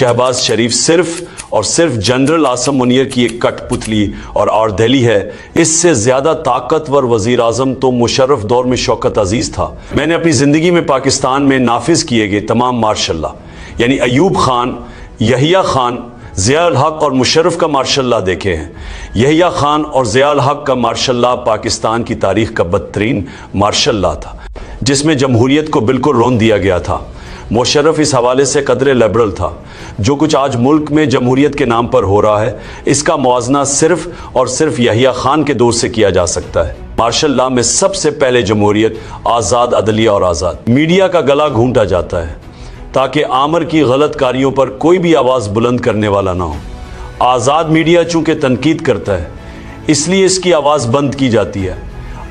शहबाज शरीफ सिर्फ और सिर्फ जनरल आसम मुनीर की एक कठपुतली और दहली है। इससे ज्यादा ताकतवर वजीर आजम तो मुशर्रफ दौर में शौकत अजीज था। मैंने अपनी जिंदगी में पाकिस्तान में नाफिज किए गए तमाम मार्शल लॉ यानी अयूब खान, यहिया खान, ज़िया उल हक और मुशर्रफ का मार्शल लॉ देखे हैं। यहिया खान और ज़िया उल हक का मार्शल लॉ पाकिस्तान की तारीख का बदतरीन मार्शल लॉ था, जिसमें जमहूरियत को बिल्कुल रौंद दिया गया था। मुशर्रफ इस हवाले से कदरे लिबरल था। जो कुछ आज मुल्क में जमहूरियत के नाम पर हो रहा है, इसका मुआजना सिर्फ और सिर्फ यहिया खान के दौर से किया जा सकता है। मार्शल लॉ में सबसे पहले जमहूरियत, आज़ाद अदलिया और आज़ाद मीडिया का गला घूंटा जाता है ताकि आमर की गलत कारियों पर कोई भी आवाज़ बुलंद करने वाला ना हो। आज़ाद मीडिया चूँकि तनकीद करता है, इसलिए इसकी आवाज़ बंद की जाती है।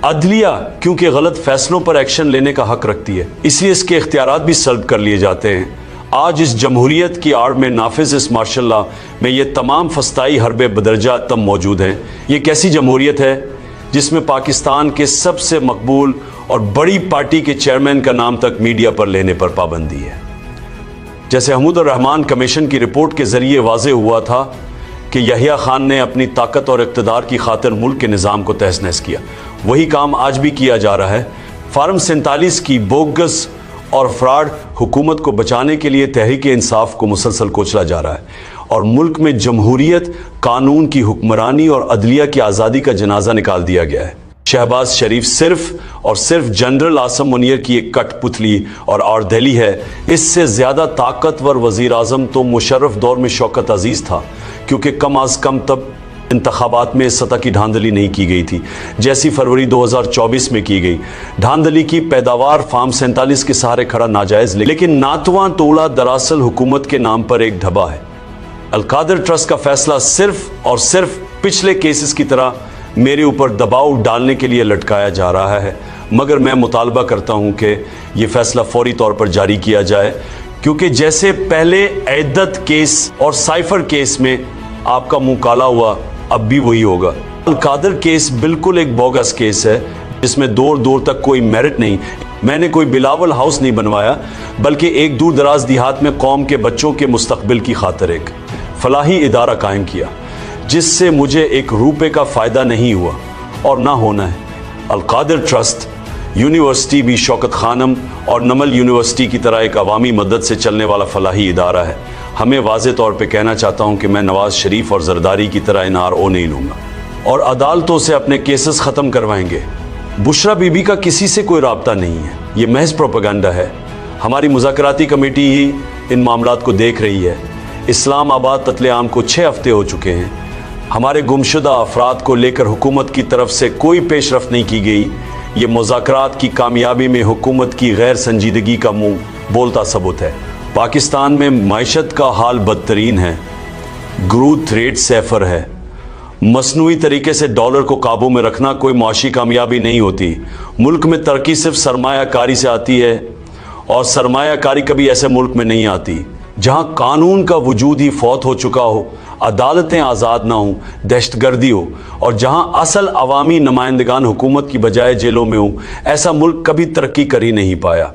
अदलिया क्योंकि गलत फैसलों पर एक्शन लेने का हक रखती है, इसलिए इसके इख्तियारात भी सल्ब कर लिए जाते हैं। आज इस जमहूरियत की आड़ में नाफिज इस मार्शल लॉ में ये तमाम फस्ताई हरबे बदरजा तब मौजूद हैं। ये कैसी जमहूरियत है जिसमें पाकिस्तान के सबसे मकबूल और बड़ी पार्टी के चेयरमैन का नाम तक मीडिया पर लेने पर पाबंदी है। जैसे हमीदुर्रहमान कमीशन की रिपोर्ट के ज़रिए वाज़े हुआ था कि यहिया खान ने अपनी ताकत और इक़्तिदार की खातिर मुल्क के निज़ाम को तहस नहस किया, वही काम आज भी किया जा रहा है। फार्म 47 की बोगस और फ्रॉड हुकूमत को बचाने के लिए तहरीक-ए-इंसाफ को मुसलसल कोचला जा रहा है और मुल्क में जमहूरियत, कानून की हुक्मरानी और अदलिया की आज़ादी का जनाजा निकाल दिया गया है। शहबाज शरीफ सिर्फ और सिर्फ जनरल आसम मुनीर की एक कठपुतली और दहली है। इससे ज़्यादा ताकतवर वजीर आजम तो मुशर्रफ दौर में शौकत अजीज था, क्योंकि कम अज़ कम तब इंतखाबात में इस सतह की धांधली नहीं की गई थी जैसी फरवरी 2024 में की गई। धांधली की पैदावार फार्म 47 के सहारे खड़ा नाजायज़, लेकिन नातवां तोड़ा दरअसल हुकूमत के नाम पर एक ढबा है। अलकादर ट्रस्ट का फैसला सिर्फ और सिर्फ पिछले केसेस की तरह मेरे ऊपर दबाव डालने के लिए लटकाया जा रहा है, मगर मैं मुतालबा करता हूं कि यह फैसला फौरी तौर पर जारी किया जाए, क्योंकि जैसे पहले इद्दत केस और साइफर केस में आपका मुंह काला हुआ, अब भी वही होगा। अलकादर केस बिल्कुल एक बोगस केस है जिसमें दूर दूर तक कोई मेरिट नहीं। मैंने कोई बिलावल हाउस नहीं बनवाया, बल्कि एक दूर दराज देहात में कौम के बच्चों के मुस्तकबिल की खातिर एक फलाही इदारा कायम किया, जिससे मुझे एक रुपए का फ़ायदा नहीं हुआ और ना होना है। अलकादर ट्रस्ट यूनिवर्सिटी भी शौकत खानम और नमल यूनिवर्सिटी की तरह एक अवामी मदद से चलने वाला फलाही इदारा है। हमें वाज़े तौर पे कहना चाहता हूँ कि मैं नवाज शरीफ और जरदारी की तरह NRO नहीं लूँगा और अदालतों से अपने केसेस ख़त्म करवाएंगे। बुशरा बीबी का किसी से कोई राब्ता नहीं है, ये महज प्रोपेगेंडा है। हमारी मुज़ाकराती कमेटी ही इन मामलात को देख रही है। इस्लामाबाद कत्लेआम को 6 हफ्ते हो चुके हैं। हमारे गुमशुदा अफराद को लेकर हुकूमत की तरफ से कोई पेशरफ्त नहीं की गई। ये मुज़ाकरात की कामयाबी में हुकूमत की गैर संजीदगी का मुंह बोलता सबूत है। पाकिस्तान में माइशत का हाल बदतरीन है, ग्रोथ रेट सैफर है। मसनूई तरीके से डॉलर को काबू में रखना कोई मुआशी कामयाबी नहीं होती। मुल्क में तरक्की सिर्फ सरमायाकारी से आती है और सरमायाकारी कभी ऐसे मुल्क में नहीं आती जहां कानून का वजूद ही फौत हो चुका हो, अदालतें आज़ाद ना हों, दहशतगर्दी हो और जहां असल अवामी नुमाइंदगान हुकूमत की बजाय जेलों में हो। ऐसा मुल्क कभी तरक्की कर ही नहीं पाया।